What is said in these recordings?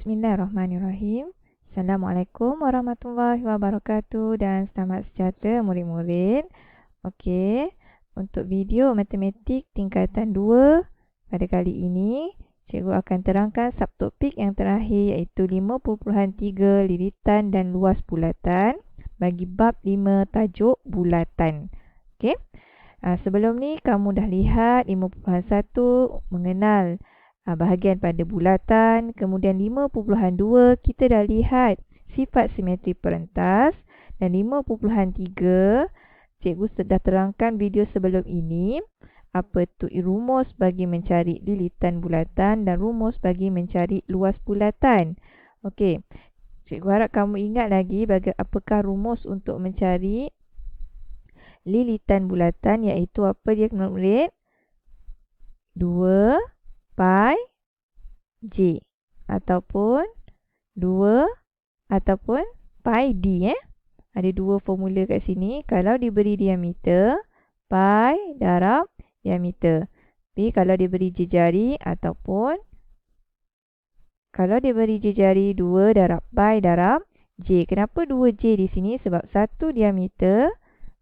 Bismillahirrahmanirrahim. Assalamualaikum warahmatullahi wabarakatuh dan selamat sejahtera murid-murid. Okey, untuk video matematik tingkatan 2 pada kali ini, cikgu akan terangkan subtopik yang terakhir iaitu 5.3 lilitan dan luas bulatan bagi bab 5 tajuk bulatan. Okey. Sebelum ni kamu dah lihat 5.1 mengenal bahagian pada bulatan. Kemudian 5.2 kita dah lihat sifat simetri perentas. Dan 5.3 cikgu sudah terangkan video sebelum ini apa tu rumus bagi mencari lilitan bulatan dan rumus bagi mencari luas bulatan. Okey, cikgu harap kamu ingat lagi apakah rumus untuk mencari lilitan bulatan, iaitu apa dia murid? 2 pi J ataupun 2 ataupun pi D. Ada dua formula kat sini. Kalau diberi diameter, pi darab diameter. Tapi kalau diberi jejari ataupun kalau diberi jejari 2 darab pi darab J. Kenapa 2J di sini? Sebab 1 diameter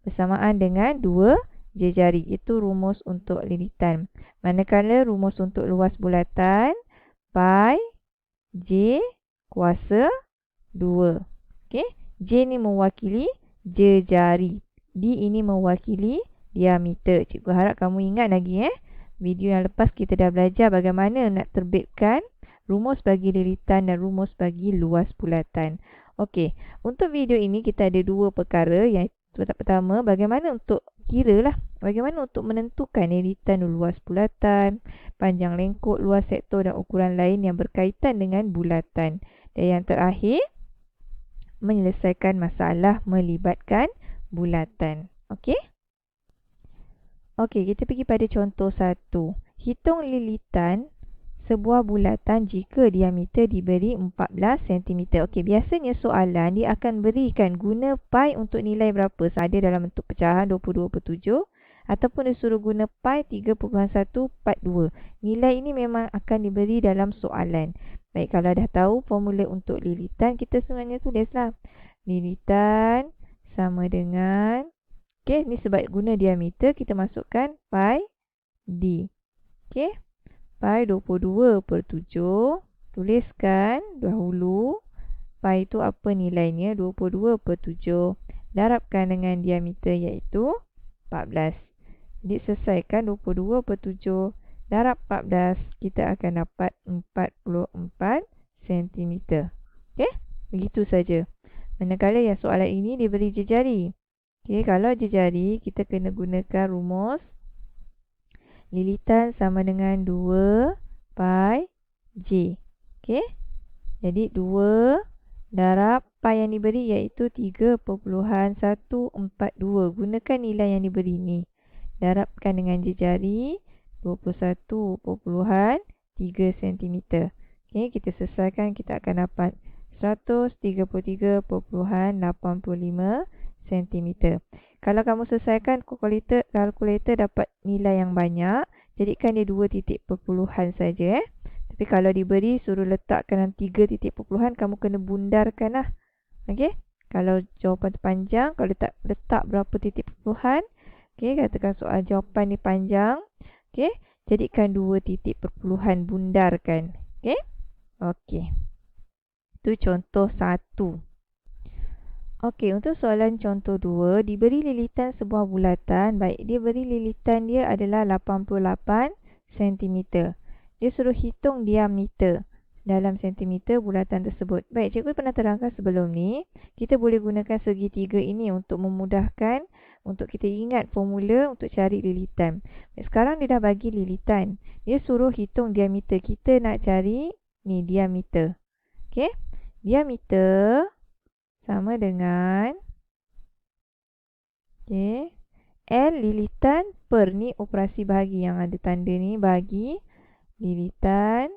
bersamaan dengan 2 jejari. Itu rumus untuk lilitan. Manakala rumus untuk luas bulatan, pi J kuasa 2. Okey, J ni mewakili jejari. D ini mewakili diameter. Cikgu harap kamu ingat lagi video yang lepas kita dah belajar bagaimana nak terbitkan rumus bagi lilitan dan rumus bagi luas bulatan. Okey, untuk video ini kita ada dua perkara, iaitu pertama, bagaimana untuk bagaimana untuk menentukan lilitan dan luas bulatan, panjang lengkuk, luas sektor dan ukuran lain yang berkaitan dengan bulatan. Dan yang terakhir, menyelesaikan masalah melibatkan bulatan. Okey? Okey, kita pergi pada contoh 1. Hitung lilitan sebuah bulatan jika diameter diberi 14 cm. Okey, biasanya soalan dia akan berikan guna pi untuk nilai berapa. Ada dalam bentuk pecahan 22/7 ataupun dia suruh guna pi 3.142. Nilai ini memang akan diberi dalam soalan. Baik, kalau dah tahu formula untuk lilitan, kita sebenarnya tulislah. Lilitan sama dengan, okey, ni sebab guna diameter, kita masukkan pi D. Okey. Pi 22/7. Tuliskan dahulu pi itu apa nilainya, 22/7 darabkan dengan diameter iaitu 14. Jadi selesaikan 22/7 darab 14, kita akan dapat 44 cm. Okey, begitu saja. Manakala yang soalan ini diberi jejari. Okey, kalau jejari kita kena gunakan rumus lilitan sama dengan 2 pi J. Okey. Jadi 2 darab pi yang diberi iaitu 3.142. Gunakan nilai yang diberi ni. Darabkan dengan jejari 21.3 cm. Okey, kita selesaikan, kita akan dapat 133.85 cm. Kalau kamu selesaikan kalkulator dapat nilai yang banyak, jadikan dia 2 titik perpuluhan saja. Tapi kalau diberi suruh letakkan dalam 3 titik perpuluhan, kamu kena bundarkan lah. Okey, kalau jawapan panjang, kalau letak berapa titik perpuluhan, okey, katakan soal jawapan ni panjang, okey, jadikan 2 titik perpuluhan, bundarkan. Okey. Okey, itu contoh 1. Okey, untuk soalan contoh 2, diberi lilitan sebuah bulatan. Baik, dia beri lilitan dia adalah 88 cm. Dia suruh hitung diameter dalam sentimeter bulatan tersebut. Baik, cikgu pernah terangkan sebelum ni, kita boleh gunakan segitiga ini untuk memudahkan untuk kita ingat formula untuk cari lilitan. Baik, sekarang dia dah bagi lilitan. Dia suruh hitung diameter. Kita nak cari ni diameter. Okey, diameter sama dengan L lilitan per, ni operasi bahagi yang ada tanda ni, bagi lilitan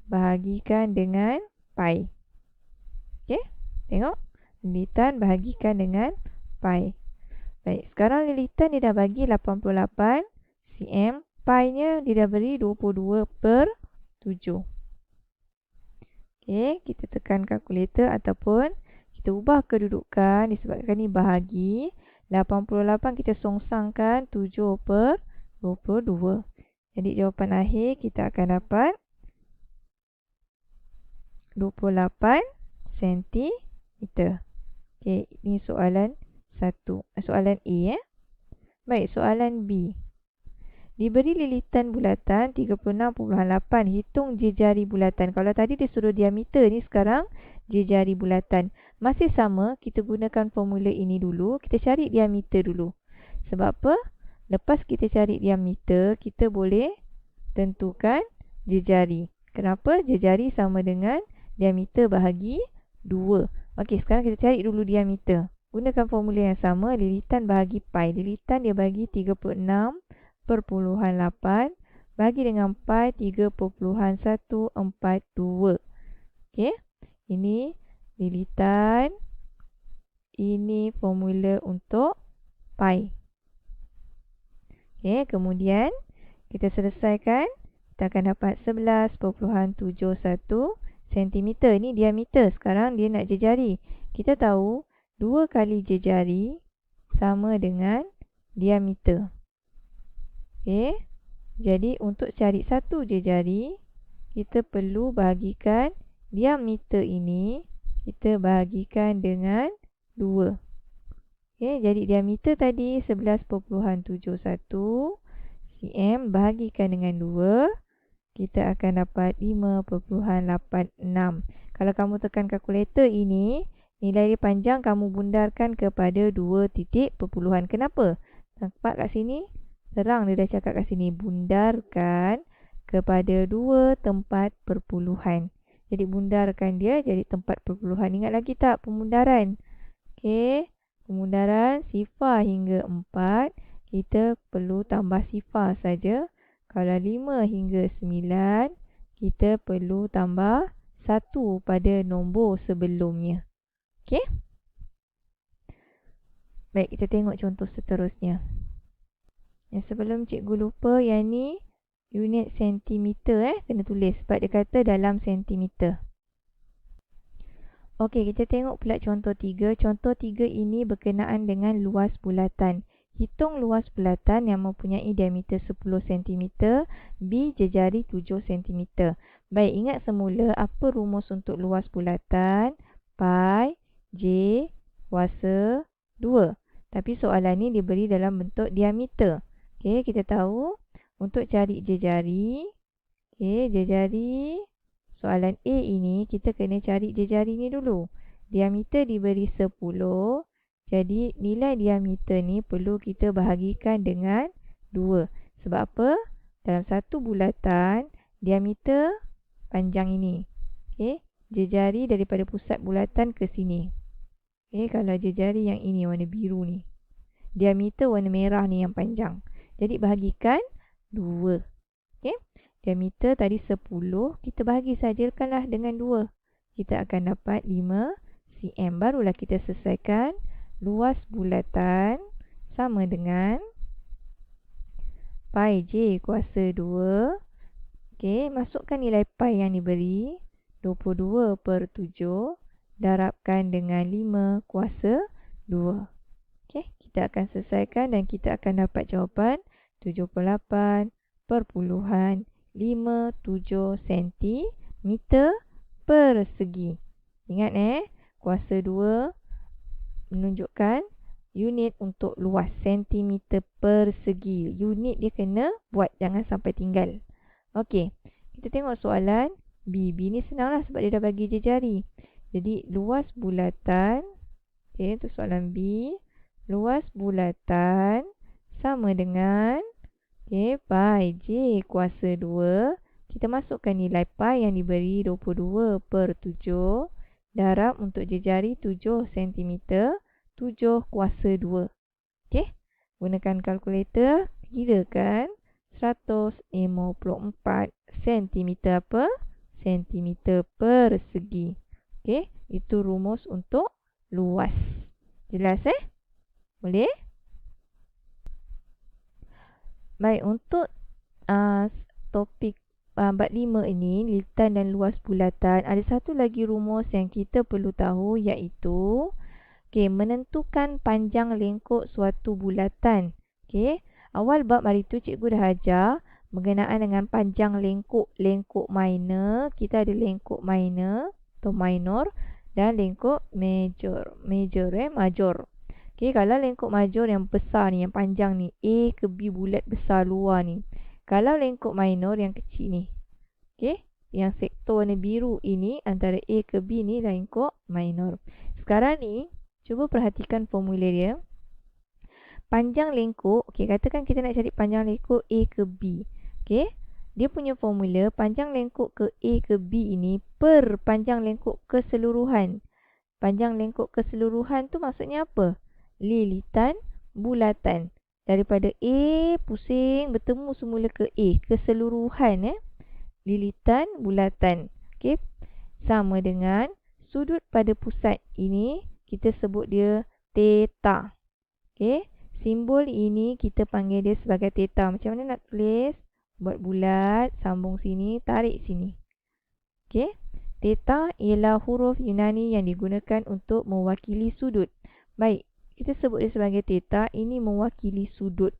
bahagikan dengan pi. Okey, tengok, lilitan bahagikan dengan pi. Baik, sekarang lilitan dia dah bagi 88 cm, pi nya dia dah beri 22/7. Okey, kita tekan kalkulator ataupun kita ubah kedudukan disebabkan ni bahagi. 88 kita songsangkan 7/22. Jadi jawapan akhir kita akan dapat 28 cm. Okey, ini soalan soalan A. Baik, soalan B. Diberi lilitan bulatan 36.8. Hitung jejari bulatan. Kalau tadi dia suruh diameter, ni sekarang jejari bulatan. Masih sama, kita gunakan formula ini dulu. Kita cari diameter dulu. Sebab apa? Lepas kita cari diameter, kita boleh tentukan jejari. Kenapa? Jejari sama dengan diameter bahagi 2. Okey, sekarang kita cari dulu diameter. Gunakan formula yang sama, lilitan bahagi pi. Lilitan dia bagi 36/8 bagi dengan pi 3.142. Okey. Ini lilitan. Ini formula untuk pi. Okey, kemudian kita selesaikan. Kita akan dapat 11.71 cm. Ni diameter. Sekarang dia nak jejari. Kita tahu 2 kali jejari sama dengan diameter. Okey. Jadi untuk cari satu jejari, kita perlu bahagikan diameter ini, kita bahagikan dengan 2. Okey, jadi diameter tadi 11.71 cm bahagikan dengan 2, kita akan dapat 5.86. Kalau kamu tekan kalkulator ini, nilai dia panjang, kamu bundarkan kepada 2 titik perpuluhan. Kenapa? Nampak kat sini? Terang dia dah cakap kat sini. Bundarkan kepada 2 tempat perpuluhan. Jadi bundarkan dia jadi tempat perpuluhan. Ingat lagi tak pemundaran? Okey. Pemundaran sifar hingga 4. Kita perlu tambah sifar saja. Kalau 5 hingga 9, kita perlu tambah 1 pada nombor sebelumnya. Okey? Baik, kita tengok contoh seterusnya. Yang sebelum cikgu lupa, yang ni unit sentimeter kena tulis sebab dia kata dalam sentimeter. Okey, kita tengok pula contoh 3. Contoh 3 ini berkenaan dengan luas bulatan. Hitung luas bulatan yang mempunyai diameter 10 cm, B jejari 7 cm. Baik, ingat semula apa rumus untuk luas bulatan? Pi J kuasa 2. Tapi soalan ni diberi dalam bentuk diameter. Okey, kita tahu untuk cari jejari. Okey, jejari soalan A ini kita kena cari jejari ni dulu. Diameter diberi 10. Jadi nilai diameter ni perlu kita bahagikan dengan 2. Sebab apa? Dalam satu bulatan, diameter panjang ini. Okey, jejari daripada pusat bulatan ke sini. Okey, kalau jejari yang ini warna biru ni. Diameter warna merah ni yang panjang. Jadi bahagikan 2. Okey, diameter tadi 10, kita bahagi sajakanlah dengan 2. Kita akan dapat 5 cm. Barulah kita selesaikan. Luas bulatan sama dengan pi J kuasa 2. Okey, masukkan nilai pi yang diberi 22/7 darabkan dengan 5 kuasa 2. Okey, kita akan selesaikan dan kita akan dapat jawapan 78.57 cm persegi. Ingat kuasa 2 menunjukkan unit untuk luas sentimeter persegi. Unit dia kena buat, jangan sampai tinggal. Okey, kita tengok soalan B. B ni senanglah sebab dia dah bagi jejari. Jadi luas bulatan, okey, untuk soalan B, luas bulatan sama dengan pi J kuasa 2. Kita masukkan nilai pi yang diberi 22/7 darab untuk jejari 7 cm, 7 kuasa 2. Okey, gunakan kalkulator, kirakan 154 cm apa? Centimeter persegi. Okey, itu rumus untuk luas. Jelas Boleh? Baik, untuk topik bab 5 ini, lilitan dan luas bulatan, ada satu lagi rumus yang kita perlu tahu, iaitu menentukan panjang lengkuk suatu bulatan. Awal bab hari tu cikgu dah ajar berkenaan dengan panjang lengkuk minor. Kita ada lengkuk minor atau minor dan lengkuk major. Kalau lengkuk major yang besar ni, yang panjang ni, A ke B bulat besar luar ni. Kalau lengkuk minor yang kecil ni, yang sektor warna biru ini, antara A ke B ni lengkuk minor. Sekarang ni, cuba perhatikan formula dia. Panjang lengkuk, katakan kita nak cari panjang lengkuk A ke B. Dia punya formula, panjang lengkuk ke A ke B ini per panjang lengkuk keseluruhan. Panjang lengkuk keseluruhan tu maksudnya apa? Lilitan bulatan. Daripada A pusing bertemu semula ke A, keseluruhan lilitan bulatan. Sama dengan sudut pada pusat ini, kita sebut dia theta. Simbol ini kita panggil dia sebagai theta. Macam mana nak tulis? Buat bulat, sambung sini, tarik sini. Theta ialah huruf Yunani yang digunakan untuk mewakili sudut. Baik, kita sebut dia sebagai theta. Ini mewakili sudut.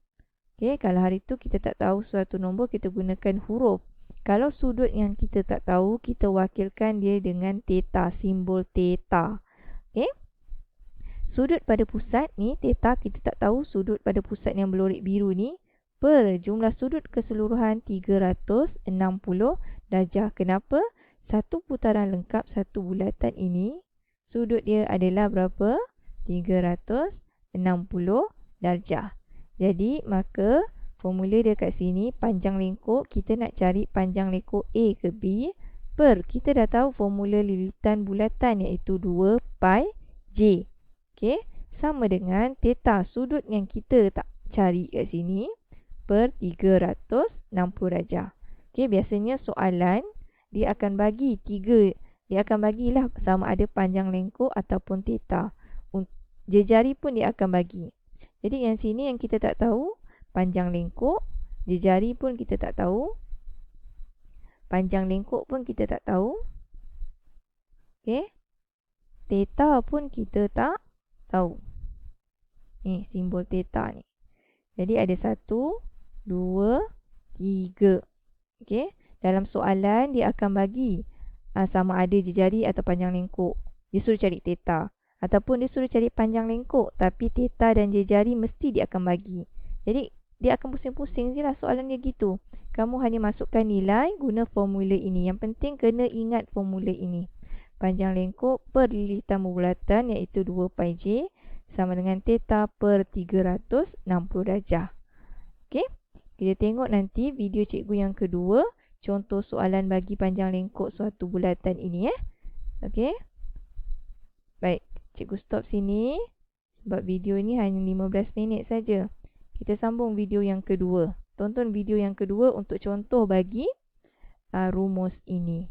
Kalau hari tu kita tak tahu suatu nombor, kita gunakan huruf. Kalau sudut yang kita tak tahu, kita wakilkan dia dengan theta, simbol theta. Sudut pada pusat ni, theta kita tak tahu, sudut pada pusat yang berlorek biru ni, per jumlah sudut keseluruhan 360 darjah. Kenapa? Satu putaran lengkap satu bulatan ini, sudut dia adalah berapa? 360 darjah. Jadi, maka formula dia kat sini, panjang lengkuk, kita nak cari panjang lengkuk A ke B, per kita dah tahu formula lilitan bulatan, iaitu 2 pi J. Sama dengan theta, sudut yang kita tak cari kat sini, per 360 darjah. Biasanya soalan dia akan bagi 3, dia akan bagilah sama ada panjang lengkuk ataupun theta. Jejari pun dia akan bagi. Jadi yang sini yang kita tak tahu, panjang lengkuk, jejari pun kita tak tahu, panjang lengkuk pun kita tak tahu. Theta pun kita tak tahu. Ni simbol theta ni. Jadi ada 1, 2, 3. Dalam soalan dia akan bagi sama ada jejari atau panjang lengkuk. Dia suruh cari theta. Ataupun dia suruh cari panjang lengkuk, tapi theta dan jejari mesti dia akan bagi. Jadi dia akan pusing-pusing je lah soalan dia gitu. Kamu hanya masukkan nilai guna formula ini. Yang penting kena ingat formula ini. Panjang lengkuk per lilitan bulatan, iaitu 2 pi J, sama dengan theta per 360 darjah. Kita tengok nanti video cikgu yang kedua, contoh soalan bagi panjang lengkuk suatu bulatan ini. Baik, cikgu stop sini. Sebab video ini hanya 15 minit saja. Kita sambung video yang kedua. Tonton video yang kedua untuk contoh bagi rumus ini.